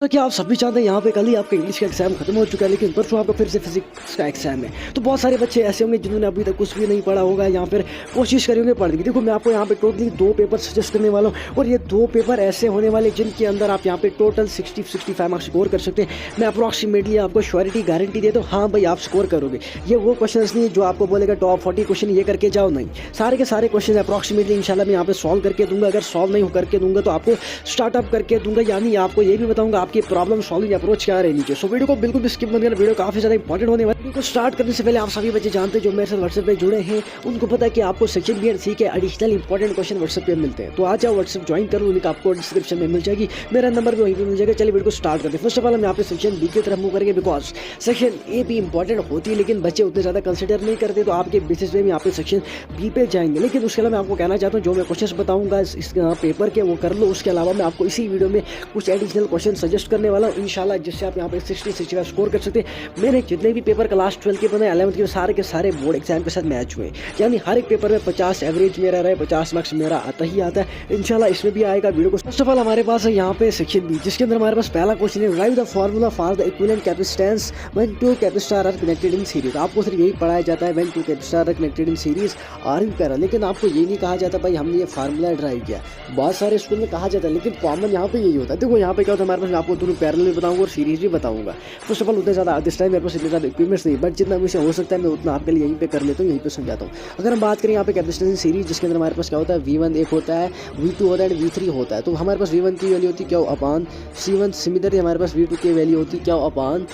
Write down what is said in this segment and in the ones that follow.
तो क्या आप सभी जानते हैं यहाँ पे कल ही आपका इंग्लिश का एग्जाम खत्म हो चुका है, लेकिन परसों आपका फिर से फिजिक्स का एग्जाम है। तो बहुत सारे बच्चे ऐसे होंगे जिन्होंने अभी तक कुछ भी नहीं पढ़ा होगा या फिर कोशिश करी होंगे पढ़ने की। देखो मैं आपको यहाँ पे टोटली 2 पेपर सजेस्ट करने वाला हूँ और ये 2 पेपर ऐसे होने वाले जिनके अंदर आप यहाँ पे टोटल 60-65 मार्क्स स्कोर कर सकते हैं। मैं अप्रॉक्सीमेटली आपको श्योरिटी गारंटी देता हूँ, हाँ भाई आप स्कोर करोगे। ये वो क्वेश्चन नहीं है जो आपको बोलेगा टॉप 40 क्वेश्चन ये करके जाओ, नहीं। सारे के सारे क्वेश्चन अप्रॉक्सीमेटली इंशाल्लाह मैं यहाँ पे सॉल्व करके दूंगा। अगर सॉल्व नहीं करके दूंगा तो आपको स्टार्टअप करके दूंगा, यानी आपको ये भी बताऊंगा आपकी प्रॉब्लम सॉल्व अप्रोच क्या रहनी चाहिए। सो वीडियो को बिल्कुल भी स्किप मत करना, वीडियो काफी ज्यादा इंपॉर्टेंट होने वाला है। वीडियो को स्टार्ट करने से पहले आप सभी बच्चे जानते हैं जो मेरे साथ व्हाट्सएप पे जुड़े हैं उनको पता है कि आपको सेक्शन बी एंड सी के एडिशनल इंपॉर्टेंट क्वेश्चन व्हाट्सएप पे मिलते हैं। तो आज आप व्हाट्सएप ज्वाइन करो, लिंक आपको डिस्क्रिप्शन में मिल जाएगी, मेरा नंबर भी वहीं पे मिल जाएगा। चलिए वीडियो को स्टार्ट करते हैं। फर्स्ट ऑफ ऑल हम यहाँ पे सेक्शन बी की तरफ मूव करेंगे, बिकॉज सेक्शन ए भी इंपॉर्टेंट होती है लेकिन बच्चे उतने ज्यादा कंसिडर नहीं करते, तो आपके बेसिस पे यहाँ पे सेक्शन बी पे जाएंगे। लेकिन उसके अलावा मैं आपको कहना चाहता हूँ जो मैं क्वेश्चन बताऊंगा इस पेपर के वो कर लो। उसके अलावा मैं आपको इसी वीडियो में कुछ एडिशनल क्वेश्चन सजेस्ट करने वाला हूँ इंशाल्लाह, जिससे आप यहाँ पे 60-65 स्कोर कर सकते हैं। मैंने जितने भी पेपर क्लास 12 के बने 11th के सारे बोर्ड एग्जाम के साथ मैच हुए, यानी हर एक पेपर में 50 एवरेज मेरा रहे, 50 मार्क्स मेरा आता ही आता है। इंशाल्लाह इसमें भी आएगा। वीडियो को फर्स्ट ऑफ ऑल हमारे पास है यहाँ पे सेक्शन बी, जिसके अंदर हमारे पास पहला क्वेश्चन है, write the formula for the equivalent capacitance when two capacitor are connected in series. आपको सिर्फ यही पढ़ाया जाता है when two capacitor are connected in series or in parallel, लेकिन आपको ये नहीं कहा जाता भाई हमने ये फार्मूला ड्राइव किया। बहुत सारे स्कूल में कहा जाता है लेकिन कॉमन यहाँ पे यही होता है। देखो यहाँ पे क्या होता है हमारे पास, मैं आपको दोनों पैरेलल भी बताऊंगा और सीरीज भी बताऊंगा। फर्स्ट ऑफ ऑल उतने ज़्यादा दिस टाइम मेरे पास इतने ज़्यादा इक्विपमेंट्स नहीं, बट जितना मुझसे हो सकता है मैं उतना आपके लिए यहीं पे कर लेता हूँ, यहीं पे समझाता हूँ। अगर हम बात करें यहाँ पे कैपेसिटेंस सीरीज, जिसके अंदर हमारे पास क्या होता है V1 एक होता है, V2 होता है एंड V3 होता है। तो हमारे पास V1 की वैल्यू होती है क्या अपान C1, सिमिलरली हमारे पास V2 की वैल्यू होती है क्या अपान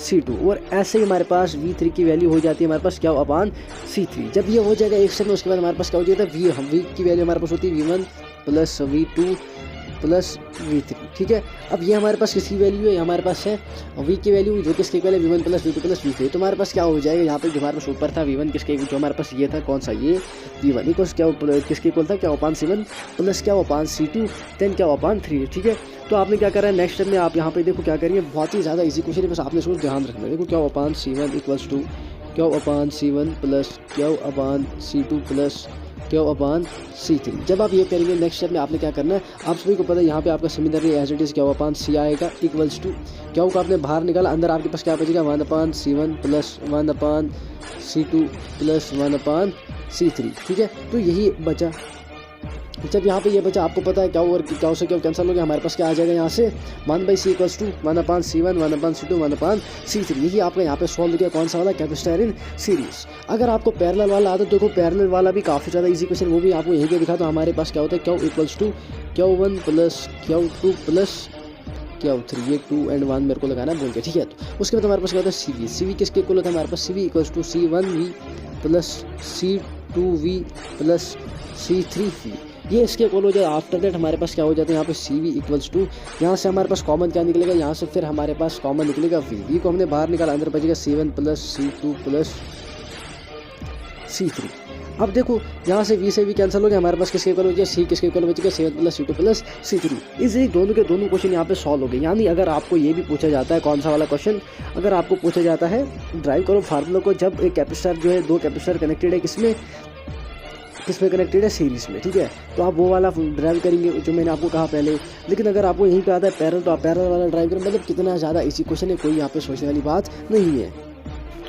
C2, और ऐसे ही हमारे पास V3 की वैल्यू हो जाती है हमारे पास क्या अपान C3। जब ये हो जाएगा एक सेकंड उसके बाद हमारे पास क्या हो जाता है V की वैल्यू हमारे पास होती है V1 plus V2 plus V3, ठीक है। अब ये हमारे पास किसकी वैल्यू है, हमारे पास है V की वैल्यू जो किसके इक्वल है V1 plus V2 plus V3। तो हमारे पास क्या हो जाएगा यहाँ पे जो हमारे पास ऊपर था V1 किसके, जो हमारे पास ये था कौन सा ये V1 इक्वल्स क्या किसके इक्वल था क्या अपान C1 प्लस क्या अपान C2 देन क्या अपान 3, ठीक है। तो आपने क्या करा है नेक्स्ट स्टेप में आप यहाँ पे देखो क्या करिए, बहुत ही ज़्यादा इजी क्वेश्चन है, बस आपने सोच ध्यान रखना है। देखो क्या अपान C1 इक्वल्स टू क्या अपान C1 प्लस क्या अपान C2 प्लस क्या अपान C3। जब आप ये करेंगे नेक्स्ट स्टेप में आपने क्या करना है, आप सभी को पता है यहाँ पे आपका सिमिलरली एज इट इज क्या अपान C आएगा इक्वल्स टू क्या को आपने बाहर निकाला, अंदर आपके पास क्या बचेगा 1 अपान C1 प्लस 1 अपान C2 प्लस 1 अपान C3, ठीक है। तो यही बचा। जब यहाँ पे ये बचा आपको पता है क्या और क्या से क्या कैंसिल हो गया, हमारे पास क्या आ जाएगा यहाँ से 1/c equals to 1 upon C1 1 upon C2 1 upon C3। यही आपका यहाँ पे सॉल्व किया कौन सा वाला कैपेसिटर इन सीरीज। अगर आपको पैरेलल वाला आता है देखो पैरेलल वाला भी काफ़ी ज़्यादा इजी क्वेश्चन, वो भी आपको यहीं पे दिखा। तो हमारे पास क्या होता है क्या इक्वल्स टू क्या 1 प्लस क्या 2 प्लस क्या 3, ये 2 एंड 1 मेरे को लगाना है बोल के, ठीक है। तो उसके बाद हमारे पास क्या होता है CV किसके इक्वल होता है हमारे पास CV equals to C1V plus C2V plus C3V, ये इसके इक्वल हो जाए। आफ्टर दैट हमारे पास क्या हो जाता है यहाँ पे CV इक्वल्स टू, यहाँ से हमारे पास कॉमन क्या निकलेगा, यहाँ से फिर हमारे पास कॉमन निकलेगा V को हमने बाहर निकाला, अंदर बचेगा C1 plus C2 plus C3। अब देखो यहाँ से V से भी कैंसिल हो गया, हमारे पास किसके इक्वल हो गया C किसके इक्वल बचेगा 7 प्लस C2 प्लस C3। इसलिए दोनों के दोनों क्वेश्चन यहाँ पे सॉल्व हो गए। यानी अगर आपको ये भी पूछा जाता है कौन सा वाला क्वेश्चन, अगर आपको पूछा जाता है ड्राइव करो फार्मूला को, जब एक कैपेसिटर जो है 2 कैपेसिटर कनेक्टेड है किसमें कनेक्टेड है सीरीज में, ठीक है। तो आप वो वाला ड्राइव करेंगे जो मैंने आपको कहा पहले। लेकिन अगर आपको यहीं पे आता है पैरेलल तो आप पैरेलल वाला ड्राइव करें, मतलब कितना ज़्यादा इसी क्वेश्चन है, कोई यहाँ पे सोचने वाली बात नहीं है।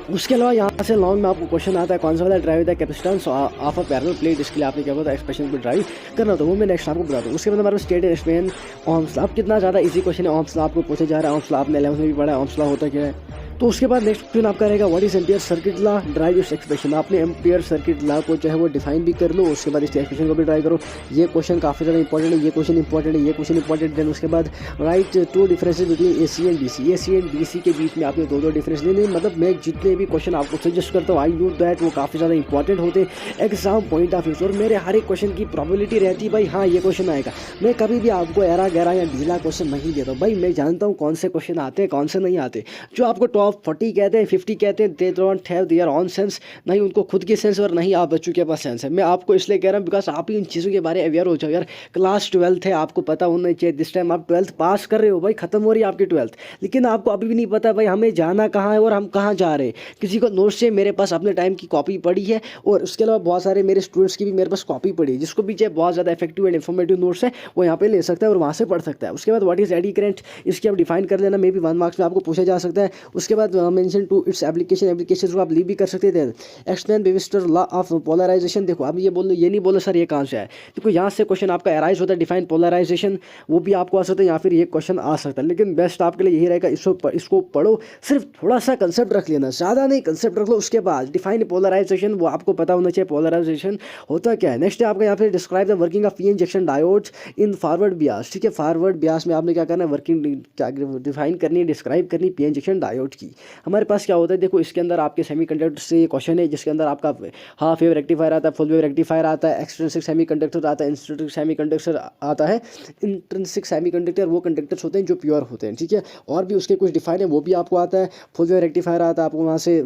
उसके अलावा यहाँ से लॉन्ग में आपको क्वेश्चन आता है कौन सा वाला ड्राइव होता है capacitance of a parallel plate, इसके लिए आपने क्या होता है एक्सप्रेशन को ड्राइव करना, तो वो मैं नेक्स्ट आपको बता दूँ। उसके बाद हमारे स्टेट एक्सप्लेन ओम्स लॉ। अब कितना ज़्यादा इजी क्वेश्चन है, ओम्स लॉ आपको पूछा जा रहा है। ओम्स लॉ आपने 11th में भी पढ़ा है, ओम्स लॉ होता क्या है। तो उसके बाद नेक्स्ट क्वेश्चन आपका रहेगा what is ampere circuit law drive its expression. आपने एम्पियर सर्किट लॉ को जो है वो डिफाइन भी कर लो, उसके बाद इसके एक्सप्रेशन को भी ट्राई करो। ये क्वेश्चन काफ़ी ज़्यादा इंपॉर्टेंट है, ये क्वेश्चन इंपॉर्टेंट है, ये क्वेश्चन इंपॉर्टेंट। देन उसके बाद right 2 differences between AC and DC। AC and DC के बीच में आपने 2 डिफरेंस लेने, मतलब मैं जितने भी क्वेश्चन आपको सजेस्ट करता हूँ आई नो दैट वो काफ़ी ज़्यादा इंपॉर्टेंट होते हैं एग्जाम पॉइंट ऑफ व्यू। और मेरे हर एक क्वेश्चन की प्रोबेबिलिटी रहती है भाई हाँ ये क्वेश्चन आएगा। मैं कभी भी आपको एरा गहरा या ढीला क्वेश्चन नहीं देता भाई, मैं जानता हूँ कौन से क्वेश्चन आते हैं कौन से नहीं आते। जो आपको टॉप 40 कहते हैं 50 कहते हैं, they don't have their on sense, नहीं उनको खुद की सेंस और नहीं आप बच्चों के पास सेंस है। मैं आपको इसलिए कह रहा हूँ बिकॉज आप ही इन चीज़ों के बारे में अवेयर हो जाओ यार। क्लास 12th है, आपको पता होना चाहिए। दिस टाइम आप 12th पास कर रहे हो भाई, खत्म हो रही है आपकी 12th, लेकिन आपको अभी भी नहीं पता भाई हमें जाना कहाँ है और हम कहाँ जा रहे हैं। किसी को नोट्स से, मेरे पास अपने टाइम की कॉपी पड़ी है और उसके अलावा बहुत सारे मेरे स्टूडेंट्स की भी मेरे पास कॉपी पड़ी है। जिसको भी चाहिए बहुत ज़्यादा इफेक्टिव एंड इन्फॉर्मेटिव नोट्स है वो यहाँ पे ले सकता है और वहाँ से पढ़ सकता है। उसके बाद व्हाट इज एडी करेंट, इसकी आप डिफाइन कर लेना, मे बी 1 मार्क्स में आपको पूछा जा सकता है। उसके बाद मेंशन टू इट्स एप्लीकेशन को आप लीव भी कर सकते थे। एक्सप्लेन बेविस्टर लॉ ऑफ पोलराइजेशन, देखो अब ये नहीं बोलो सर ये कहाँ से है, देखो यहाँ से क्वेश्चन आपका अराइज होता है। डिफाइन पोलराइजेशन वो भी आपको आ सकता है या फिर ये क्वेश्चन आ सकता है, लेकिन बेस्ट आपके लिए यही रहेगा इसको पढ़ो, सिर्फ थोड़ा सा कंसेप्ट रख लेना, ज़्यादा नहीं कंसेप्ट रख लो। उसके बाद डिफाइन पोलराइजेशन वो आपको पता होना चाहिए पोलराइजेशन होता क्या है। नेक्स्ट है आपका यहाँ पे describe the working of P injection diodes in forward Beas, ठीक है। फॉरवर्ड बियास में आपने क्या करना है, वर्किंग क्या डिफाइन करनी है, डिस्क्राइब करनी पी इंजेक्शन डायोड की। हमारे पास क्या होता है, देखो इसके अंदर आपके सेमीकंडक्टर से ये क्वेश्चन है जिसके अंदर आपका हाफ वेव रेक्टिफायर आता है, फुल वेव रेक्टिफायर आता है, एक्सट्रिंसिक सेमीकंडक्टर आता है, इंट्रिंसिक सेमीकंडक्टर आता है। इंट्रिंसिक सेमीकंडक्टर वो कंडक्टर्स होते हैं जो प्योर होते हैं, ठीक है। और भी उसके कुछ डिफाइन है वो भी आपको आता है। फुल वेव रेक्टिफायर आता है आपको वहाँ से,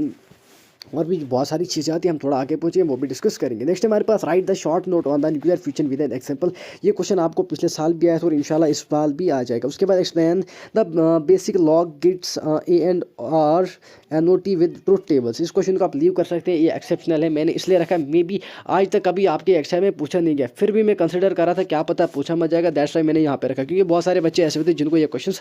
और भी बहुत सारी चीज़ें आती हैं, हम थोड़ा आगे पहुँचे वो भी डिस्कस करेंगे। नेक्स्ट हमारे पास write the short note on the nuclear fusion with an example, ये क्वेश्चन आपको पिछले साल भी आया था और इंशाल्लाह इस साल भी आ जाएगा। उसके बाद explain the basic logic gates a and or N O T with truth tables, इस क्वेश्चन को आप लीव कर सकते हैं, ये एक्सेप्शनल है, मैंने इसलिए रखा है, मे बी आज तक कभी आपके एग्जाम में पूछा नहीं गया, फिर भी मैं कंसिडर कर रहा था क्या पता पूछा मत जाएगा, दैट्स वाई मैंने यहाँ पे रखा, क्योंकि बहुत सारे बच्चे ऐसे होते हैं जिनको ये क्वेश्चन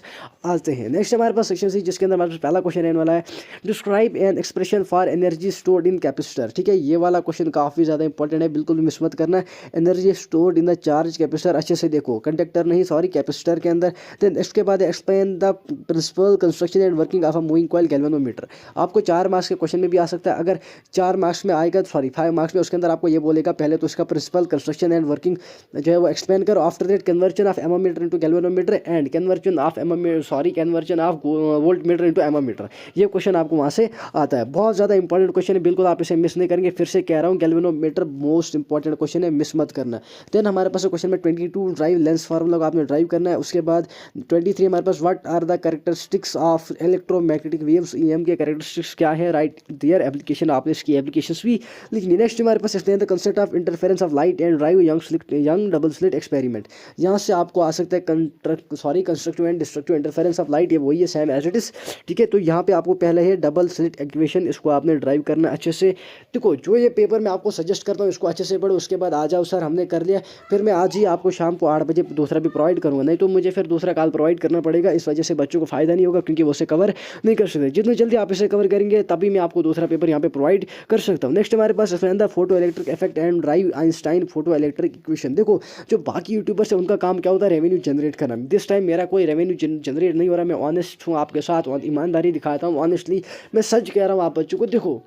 आते हैं। नेक्स्ट हमारे पास सेक्शन सी जिसके अंदर हमारे पास पहला क्वेश्चन रहने वाला है, describe an expression for energy stored in capacitor, ठीक है। ये वाला क्वेश्चन काफ़ी ज़्यादा इंपॉर्टेंट है, बिल्कुल भी मिस मत करना है। Energy stored in the charge capacitor, अच्छे से देखो, कंडक्टर नहीं सॉरी कैपेसिटर के अंदर। देन इसके बाद explain the principle construction and working of a moving coil galvanometer, आपको 4 मार्क्स के क्वेश्चन में भी आ सकता है। अगर 4 मार्क्स में आएगा सॉरी 5 मार्क्स में, उसके अंदर आपको ये बोलेगा पहले तो इसका प्रिंसिपल कंस्ट्रक्शन एंड वर्किंग जो है वो एक्सप्लेन करो, after that conversion of ammeter into galvanometer and conversion of conversion of voltmeter into ammeter, ये क्वेश्चन आपको वहाँ से आता है। बहुत ज़्यादा इंपॉर्टेंट क्वेश्चन है, बिल्कुल आप इसे मिस नहीं करेंगे। फिर से कह रहा हूँ गैल्वेनोमीटर मोस्ट इंपॉर्टेंट क्वेश्चन है, मिस मत करना। देन हमारे पास क्वेश्चन में 22 ड्राइव लेंस फार्मूला को आपने ड्राइव करना है। उसके बाद 23 हमारे पास what are the characteristics of electromagnetic waves, EM के कैरेक्टरिस्टिक्स क्या है, राइट देयर एप्लीकेशन, आपने इसकी एप्लीकेशंस भी लिखनी। नेक्स्ट हमारे पास explain the concept of interference of light and derive Young double slit experiment, यहाँ से आपको आ सकता है constructive and destructive interference of light, ये वही है सेम एज इट इज, ठीक है। तो यहाँ पे आपको पहले है डबल स्लिट इक्वेशन, इसको आपने ड्राइव करना अच्छे से। देखो जो ये पेपर मैं आपको सजेस्ट करता हूँ इसको अच्छे से पढ़ो, उसके बाद आ जाओ सर हमने कर लिया, फिर मैं आज ही आपको शाम को 8 बजे दूसरा भी प्रोवाइड करूँगा, नहीं तो मुझे फिर दूसरा कॉल प्रोवाइड करना पड़ेगा, इस वजह से बच्चों को फायदा नहीं होगा क्योंकि वो उसे कवर नहीं कर सकते। जितनी जल्दी आप इसे कवर करेंगे तभी मैं आपको दूसरा पेपर यहाँ पे प्रोवाइड कर सकता हूँ। नेक्स्ट हमारे पास the photoelectric effect and derive Einstein photoelectric equation, देखो जो बाकी यूट्यूबर्स है उनका काम क्या होता है, रेवेन्यू जनरेट करना। दिस टाइम मेरा कोई रेवेन्यू जनरेट नहीं हो रहा, मैं ऑनेस्ट हूँ आपके साथ, ईमानदारी दिखाता हूँ, ऑनेस्टली मैं सच कह रहा हूँ आप बच्चों को। देखो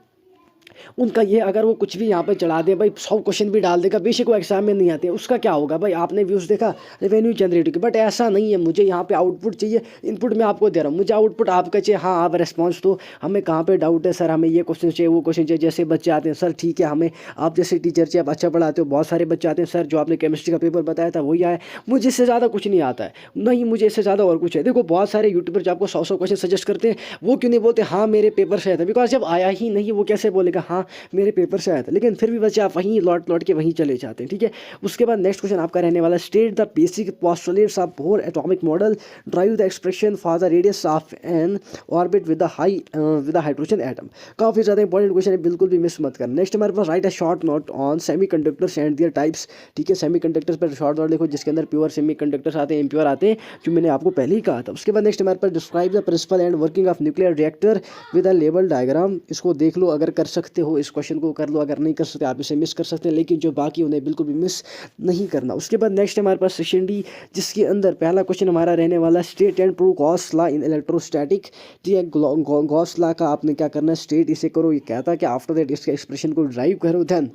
उनका ये अगर वो कुछ भी यहाँ पे चढ़ा दे भाई 100 क्वेश्चन भी डाल देगा, बेशक वो एग्जाम में नहीं आते हैं, उसका क्या होगा भाई, आपने व्यूज़ देखा रेवेन्यू जनरेट की, बट ऐसा नहीं है। मुझे यहाँ पे आउटपुट चाहिए, इनपुट मैं आपको दे रहा हूँ, मुझे आउटपुट आपका चाहिए। हाँ आप रिस्पॉन्स तो हमें कहाँ पे डाउट है सर, हमें ये क्वेश्चन चाहिए वो क्वेश्चन चाहिए, जैसे बच्चे आते हैं सर ठीक है हमें आप जैसे टीचर चाहिए, आप अच्छा पढ़ाते हो। बहुत सारे बच्चे आते हैं सर जो आपने केमिस्ट्री का पेपर बताया था वही आया, मुझे इससे ज़्यादा कुछ नहीं आता है, नहीं मुझे इससे ज़्यादा और कुछ है। देखो बहुत सारे यूट्यूबर जो आपको 100 क्वेश्चन सजेस्ट करते हैं वो क्यों नहीं बोलते हाँ मेरे पेपर से आया था, बिकॉज जब आया ही नहीं वो कैसे बोलेगा हाँ मेरे पेपर से आया था, लेकिन फिर भी बच्चे आप वहीं लौट के वहीं चले जाते हैं, ठीक है। उसके बाद नेक्स्ट क्वेश्चन आपका रहने वाला state the basic postulates of bore atomic model, drive the expression for the radius of N orbit with the hydrogen atom, काफ़ी ज़्यादा इंपॉर्टेंट क्वेश्चन है, बिल्कुल भी मिस मत करना। नेक्स्ट हमारे पास write a short note on semiconductors and their types, ठीक है। सेमीकंडक्टर्स पर शॉर्ट नोट लिखो जिसके अंदर प्योर सेमीकंडक्टर्स आते हैं, इम्प्योर आते हैं, जो मैंने आपको पहले ही कहा था। उसके बाद नेक्स्ट हमारे पास describe the principle and working of nuclear reactor with a लेवल डायग्राम, इसको देख लो, अगर कर सकते हो इस क्वेश्चन को कर लो, अगर नहीं कर सकते आप इसे मिस कर सकते हैं, लेकिन जो बाकी उन्हें बिल्कुल भी मिस नहीं करना। उसके बाद नेक्स्ट हमारे पास सेक्शन डी जिसके अंदर पहला क्वेश्चन हमारा रहने वाला state and prove Gauss law in electrostatic, ठीक है। गॉस लॉ का आपने क्या करना है, स्टेट इसे करो, ये कहता है कि आफ्टर दैट इसके एक्सप्रेशन को ड्राइव करो, then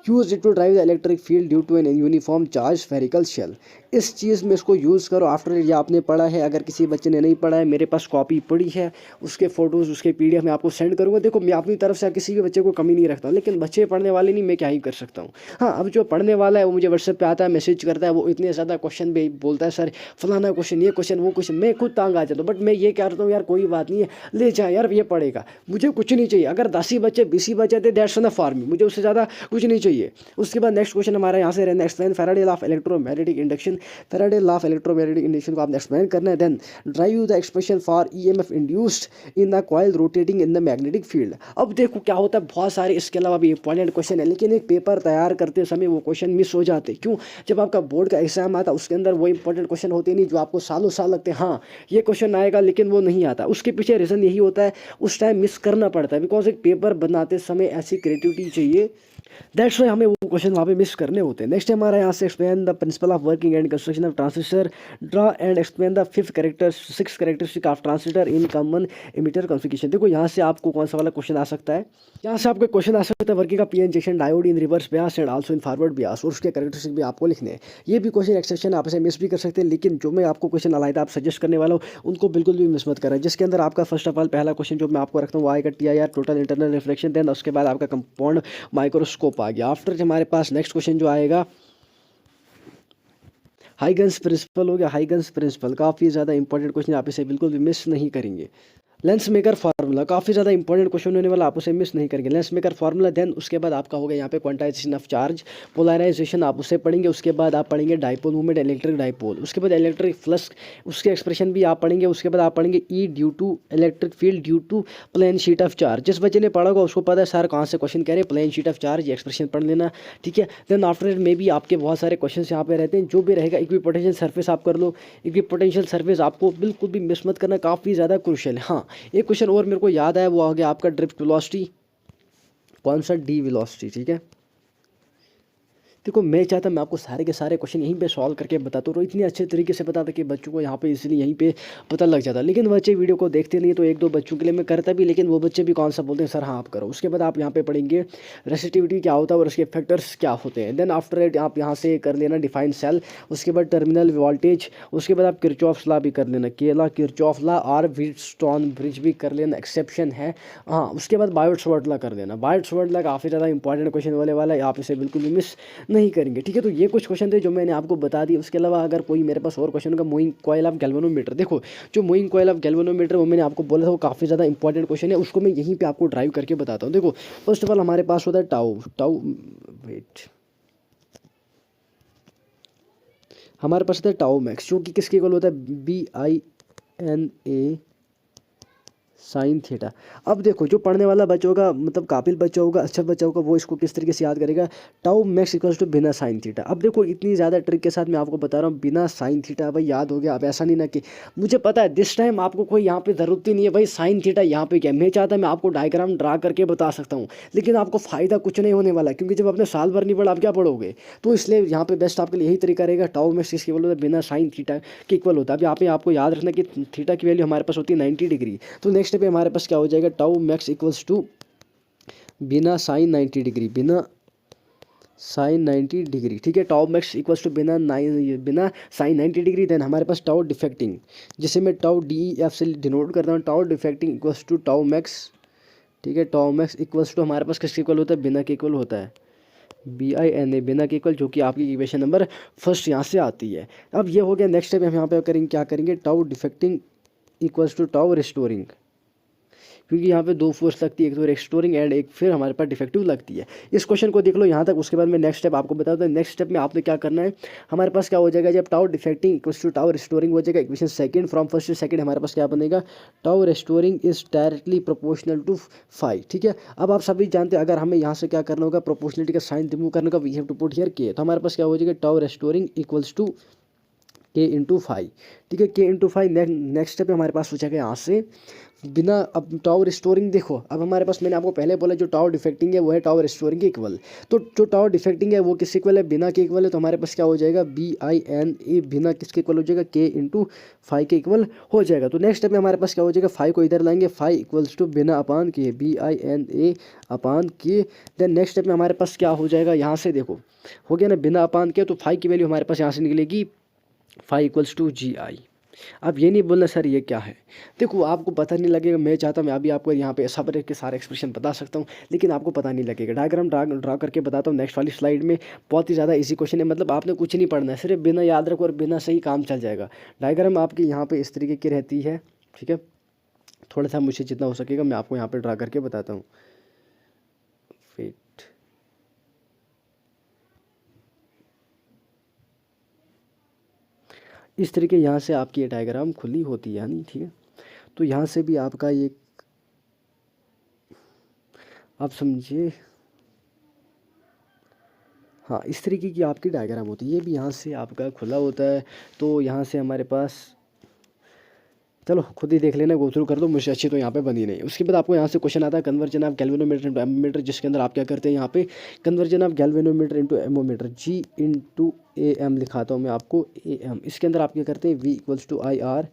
use it to derive the electric field due to an uniform charge spherical shell. इस चीज़ में इसको यूज़ करो। आफ्टर ये आपने पढ़ा है, अगर किसी बच्चे ने नहीं पढ़ा है, मेरे पास कॉपी पड़ी है, उसके फ़ोटोज़ उसके PDF मैं आपको सेंड करूँगा। देखो मैं अपनी तरफ से किसी भी बच्चे को कमी नहीं रखता हूँ, लेकिन बच्चे पढ़ने वाले नहीं, मैं क्या ही कर सकता हूँ। हाँ, अब जो पढ़ने वाला है वो मुझे व्हाट्सएप पे आता है, मैसेज करता है, वो इतने ज़्यादा क्वेश्चन भी बोलता है, सर फलाना क्वेश्चन, ये क्वेश्चन, वो क्वेश्चन, मैं खुद तंग आ जाता हूँ। बट मैं ये कहता हूँ यार कोई बात नहीं है, ले जा यार, ये पढ़ेगा, मुझे कुछ नहीं चाहिए। अगर 10 ही बच्चे 20 ही बच्चे थे, दैट्स एनफ फॉर मी, मुझे उससे ज़्यादा कुछ नहीं चाहिए। उसके बाद नेक्स्ट क्वेश्चन हमारा यहाँ से रहना, explain Faraday law of electromagnetic induction. Faraday law of electromagnetic induction को आपने एक्सप्लेन करना है। Then derive the expression for EMF induced in the coil rotating in the magnetic field. अब देखो क्या होता है, बहुत सारे इसके अलावा भी इंपॉर्टेंट क्वेश्चन है, लेकिन एक पेपर तैयार करते समय वो क्वेश्चन मिस हो जाते। क्यों? जब आपका बोर्ड का एग्जाम आता उसके अंदर वो इंपॉर्टेंट क्वेश्चन होते नहीं जो आपको सालों साल लगते हैं। हाँ, ये क्वेश्चन आएगा, लेकिन वो नहीं आता। उसके पीछे रीज़न यही होता है, उस टाइम मिस करना पड़ता है, बिकॉज एक पेपर बनाते समय ऐसी क्रिएटिविटी चाहिए, दैट्स वाई हमें वो क्वेश्चन वहाँ पे मिस करने होते हैं। नेक्स्ट हमारा यहाँ से explain the principle of working and construction of transistor, draw and explain the 6 characteristic of transistor in common emitter configuration. देखो यहाँ से आपको कौन सा वाला क्वेश्चन आ सकता है, यहाँ से आपको क्वेश्चन आ सकता है वर्किंग का PN junction diode in reverse Beas and also in forward Beas, और उसके कैरेक्टरिस्टिक भी आपको लिखने हैं। ये भी क्वेश्चन एक्सेप्शन आप इसे मिस भी कर सकते हैं, लेकिन जो मैं आपको क्वेश्चन अलग आप सजेस्ट करने वाला हूँ उनको बिल्कुल भी मिस मत करें। जिसके अंदर आपका फर्स्ट ऑफ ऑल पहला क्वेश्चन जो मैं आपको रखता हूँ वो आएगा TIR total internal reflection, then उसके बाद आपका कंपाउंड माइक्रोस्कोप आ गया। आफ्टर हमारे पास नेक्स्ट क्वेश्चन जो आएगा हाइगन्स प्रिंसिपल हो गया। हाइगन्स प्रिंसिपल काफ़ी ज़्यादा इंपॉर्टेंट क्वेश्चन, आप इसे बिल्कुल भी मिस नहीं करेंगे। लेंस मेकर फार्मूला काफ़ी ज़्यादा इंपॉर्टेंट क्वेश्चन होने वाला, आप उसे मिस नहीं करेंगे। लेंस मेकर फार्मूला, देन उसके बाद आपका होगा यहाँ पे क्वांटाइजेशन ऑफ चार्ज, पोलराइजेशन आप उसे पढ़ेंगे। उसके बाद आप पढ़ेंगे डाइपोल मूवमेंट, इलेक्ट्रिक डाइपोल। उसके बाद इलेक्ट्रिक फ्लक्स, उसके एक्सप्रेशन भी आप पढ़ेंगे। उसके बाद आप पढ़ेंगे E due to electric field due to plane sheet of charge. जिस बच्चे ने पढ़ा होगा उसको पता है सर कहाँ से क्वेश्चन कह रहे हैं, प्लेन शीट ऑफ चार्ज, ये एक्सप्रेशन पढ़ लेना, ठीक है। देन आफ्टर इट में भी आपके बहुत सारे क्वेश्चन यहाँ पे रहते हैं। जो भी रहेगा इक्विपोटेंशियल सर्फेस आप कर लो, इक्विपोटेंशियल सर्फेस आपको बिल्कुल भी मिस मत करना, काफ़ी ज़्यादा क्रूशियल है। हाँ, एक क्वेश्चन और मेरे को याद आया, वो आ गया आपका ड्रिफ्ट वेलोसिटी, कौन सा, D वेलोसिटी, ठीक है। देखो मैं चाहता मैं आपको सारे के सारे क्वेश्चन यहीं पे सॉल्व करके बताता हूँ, इतने अच्छे तरीके से बताता कि बच्चों को यहाँ पे इसलिए यहीं पे पता लग जाता। लेकिन बच्चे वीडियो को देखते नहीं, तो एक दो बच्चों के लिए मैं करता भी, लेकिन वो बच्चे भी कौन सा बोलते हैं सर हाँ आप करो। उसके बाद आप यहाँ पे पढ़ेंगे रेसिस्टिविटी क्या होता है और उसके फैक्टर्स क्या होते हैं। देन आफ्टर इट आप यहाँ से कर लेना डिफाइन सेल, उसके बाद टर्मिनल वोल्टेज, उसके बाद आप किरचॉफ लॉ भी कर लेना, किरचॉफ लॉ और व्हीटस्टोन ब्रिज भी कर लेना, एक्सेप्शन है। हाँ, उसके बाद बायोट-सवार्ट लॉ कर देना। बायोट-सवार्ट लॉ काफ़ी ज़्यादा इंपॉर्टेंट क्वेश्चन होने वाला है, आप इसे बिल्कुल भी मिस नहीं करेंगे, ठीक है। तो ये कुछ क्वेश्चन थे जो मैंने आपको बता दिए। उसके अलावा अगर कोई मेरे पास और क्वेश्चन होगा, मूविंग कॉइल ऑफ गैल्वेनोमीटर, देखो जो मूविंग कॉइल ऑफ गैल्वेनोमीटर वो मैंने आपको बोला था वो काफ़ी ज़्यादा इंपॉर्टेंट क्वेश्चन है, उसको मैं यहीं पे आपको ड्राइव करके बताता हूँ। देखो फर्स्ट ऑफ ऑल हमारे पास होता है वेट, हमारे पास होता है टाउ मैक्स, जो कि किसके इक्वल होता है, BINA साइन थीटा। अब देखो जो पढ़ने वाला बच्चा होगा, मतलब काबिल बच्चा होगा, अच्छा बच्चा होगा, वो इसको किस तरीके से याद करेगा, टाउ मैक्स इक्वल्स टू बिना साइन थीटा। अब देखो इतनी ज़्यादा ट्रिक के साथ मैं आपको बता रहा हूँ, बिना साइन थीटा भाई याद हो गया। अब ऐसा नहीं ना कि मुझे पता है दिस टाइम आपको कोई यहाँ पे ज़रूरत ही नहीं है भाई साइन थीटा यहाँ पे क्या, मैं चाहता मैं आपको डायग्राम ड्रा करके बता सकता हूँ, लेकिन आपको फ़ायदा कुछ नहीं होने वाला, क्योंकि जब आपने साल भर नहीं पढ़ा आप क्या पढ़ोगे। तो इसलिए यहाँ पे बेस्ट आपके लिए यही तरीका रहेगा, टाउ मैक्स किसके इक्वल होता है, बिना साइन थीटा के इक्वल होता है। अब यहाँ पे आपको याद रखना कि थीटा की वैल्यू हमारे पास होती है 90 डिग्री। तो नेक्स्ट पे हमारे पास क्या हो जाएगा, टाउ मैक्स इक्वल्स टू बिना साइन 90 डिग्री, बिना साइन 90 डिग्री, ठीक है। टाउ मैक्स इक्वल्स टू बिना साइन 90 डिग्री। देन हमारे पास टाउ डिफेक्टिंग, जिसे मैं टाउ DEF से डिनोट करता हूँ, tau deflecting equals to tau max, ठीक है। टाउ मैक्स इक्वल्स टू हमारे पास किसके इक्वल होता है, बिना के इक्वल होता है, BINA, बिना के इक्वल, जो कि आपकी इक्वेशन नंबर फर्स्ट यहाँ से आती है। अब ये हो गया। नेक्स्ट स्टेप हम यहाँ पे करेंगे, क्या करेंगे, tau deflecting equals to tau restoring, क्योंकि यहाँ पे दो फोर्स लगती है, एक तो रिस्टोरिंग एंड एक फिर हमारे पास डिफेक्टिव लगती है। इस क्वेश्चन को देख लो यहाँ तक, उसके बाद मैं नेक्स्ट स्टेप आपको बता दूँ। नेक्स्ट स्टेप में आपने क्या करना है, हमारे पास क्या हो जाएगा, जब tau deflecting equals to tau restoring हो जाएगा, equation second from first to second हमारे पास क्या बनेगा, tau restoring is directly proportional to 5, ठीक है। अब आप सभी जानते हैं अगर हमें यहाँ से क्या करना होगा, प्रोपोर्शनलिटी का साइन रिमूव करने का, we have to put here K, तो हमारे पास क्या हो जाएगा, tau restoring equals to K into five, ठीक है, के इंटू फाइव। नेक्स्ट स्टेप हमारे पास हो जाएगा यहाँ से बिना अब टाउ रिस्टोरिंग। देखो अब हमारे पास, मैंने आपको पहले बोला जो टाउ डिफेक्टिंग है वो है टाउ रिस्टोरिंग के इक्वल। तो जो टाउ डिफेक्टिंग है वो किसके इक्वल है, बिना के इक्वल है। तो हमारे पास क्या हो जाएगा, BINA बिना किसके इक्वल हो जाएगा, के इंटू फाइव के इक्वल हो जाएगा। तो नेक्स्ट स्टेप में हमारे पास क्या हो जाएगा, फाइव को इधर लाएंगे, फाइव इक्वल्स टू बिना अपान के, BINA अपान के। देन नेक्स्ट स्टेप में हमारे पास क्या हो जाएगा, यहाँ से देखो हो गया ना बिना अपान के, तो फाइव की वैल्यू हमारे पास यहाँ से निकलेगी फाइव इक्वल्स टू GI। अब ये नहीं बोलना सर ये क्या है, देखो आपको पता नहीं लगेगा। मैं चाहता हूँ मैं अभी आपको यहाँ पे सब के सारे एक्सप्रेशन बता सकता हूँ, लेकिन आपको पता नहीं लगेगा। डायग्राम ड्रा करके बताता हूँ नेक्स्ट वाली स्लाइड में। बहुत ही ज़्यादा इजी क्वेश्चन है, मतलब आपने कुछ नहीं पढ़ना है, सिर्फ बिना याद रखो और बिना सही काम चल जाएगा। डायग्राम आपकी यहाँ पे इस तरीके की रहती है, ठीक है। थोड़ा सा मुझे जितना हो सकेगा मैं आपको यहाँ पर ड्रा करके बताता हूँ। वेट, इस तरीके यहाँ से आपकी ये डायग्राम खुली होती है यानी, ठीक है। तो यहाँ से भी आपका ये आप समझिए, हाँ इस तरीके की आपकी डायग्राम होती है। ये भी यहाँ से आपका खुला होता है। तो यहाँ से हमारे पास, चलो खुद ही देख लेना, गो थ्रू कर दो, मुझे अच्छी तो यहाँ पे बनी नहीं। उसके बाद आपको यहाँ से क्वेश्चन आता है conversion of galvanometer into ammeter, जिसके अंदर आप क्या करते हैं यहाँ पे conversion of galvanometer into ammeter, G into AM लिखाता हूँ मैं आपको AM। इसके अंदर आप क्या करते हैं V इक्वल्स टू IR,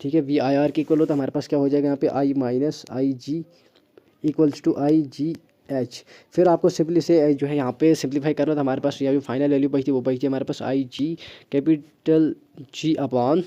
ठीक है। VIR के इक्वल हो तो हमारे पास क्या हो जाएगा यहाँ पे I minus IG equals to IGH। फिर आपको सिंपली से जो है यहाँ पे सिंप्लीफाई करना था। हमारे पास यहाँ पे फाइनल वैल्यू बची थी, वो बची थी हमारे पास IG capital G upon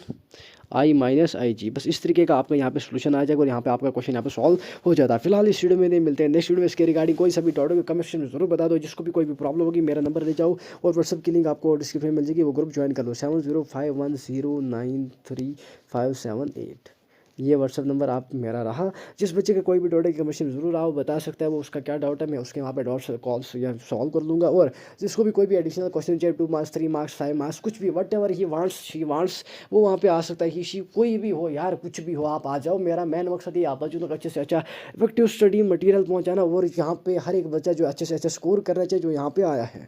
I minus IG। बस इस तरीके का आपका यहाँ पे सोल्यूशन आ जाएगा और यहाँ पे आपका क्वेश्चन यहाँ पे सॉल्व हो जाता है। फिलहाल इस वीडियो में नहीं मिलते हैं नेक्स्ट वीडियो में। इसके रिगार्डिंग कोई सभी डाउट हो कमेंट सेक्शन में जरूर बता दो। जिसको भी कोई भी प्रॉब्लम होगी मेरा नंबर दे जाओ और व्हाट्सअप की लिंक आपको डिस्क्रिप्शन में मिल जाएगी, वो ग्रुप ज्वाइन कर लो 7051093578। ये व्हाट्सअप नंबर आप मेरा रहा। जिस बच्चे का कोई भी डाउट है कमेंट में जरूर आओ, बता सकता है वो उसका क्या डाउट है, मैं उसके वहाँ पे डाउट्स कॉल्स या सॉल्व कर लूँगा। और जिसको भी कोई भी एडिशनल क्वेश्चन चाहिए 2 मार्क्स 3 मार्क्स 5 मार्क्स कुछ भी what ever he wants she wants, वो वहाँ पे आ सकता है। ही शी कोई भी हो यार, कुछ भी हो आप आ जाओ। मेरा मेन मकसद ये आप बच्चों तक अच्छे से अच्छा इफेक्टिव स्टडी मटीरियल पहुँचाना और यहाँ पे हर एक बच्चा जो अच्छे से अच्छा स्कोर करना चाहिए जो यहाँ पे आया है।